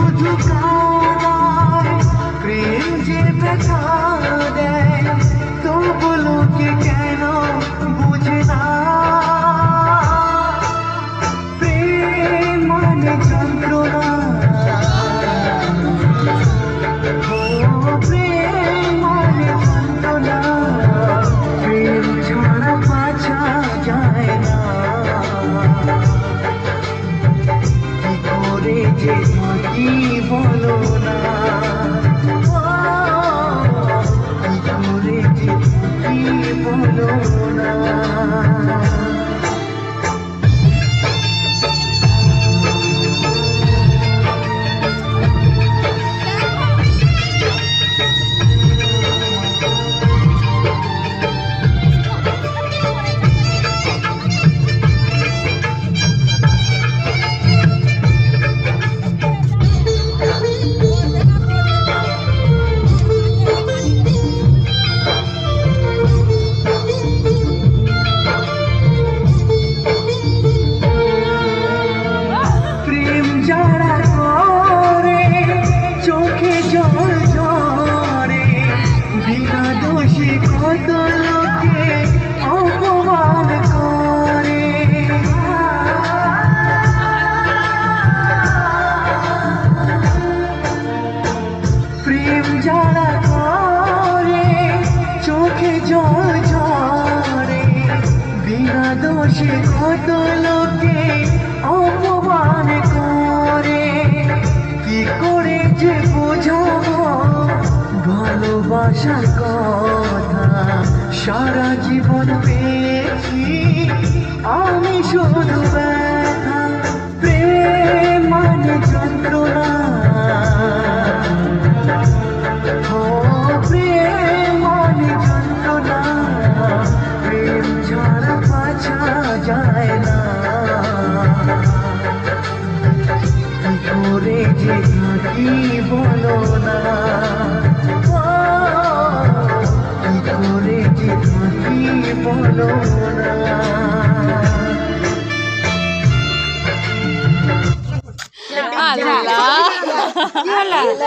শুধু কাঁদায়, প্রেম যে ব্যথা দেয়, তবু লোকে কেন বুঝে না। প্রেম মানে যন্ত্রণা, ও প্রেম মানে যন্ত্রণা, প্রেম ছাড়া বাঁচা যায় না। কি করে যে থাকি বলো না, কি করে যে থাকি বলো না। যারা করে চোখে জল ঝরে, বিনা দোষে কত লোকে অপমান করে। প্রেম যারা করে চোখে জল ঝরে, বিনা দোষে কত লোকে অপমান করে। কি করে যে বোঝাবো ভালোবাসার কথা, সারা জীবন পেয়েছি আমি শুধু ব্যথা। প্রেম মানে যন্ত্রণা, ও প্রেম মানে যন্ত্রণা, প্রেম ছাড়া বাঁচা যায় না। কি করে যে থাকি বলো না, কি করে যে থাকি বলো না। আল্লাহ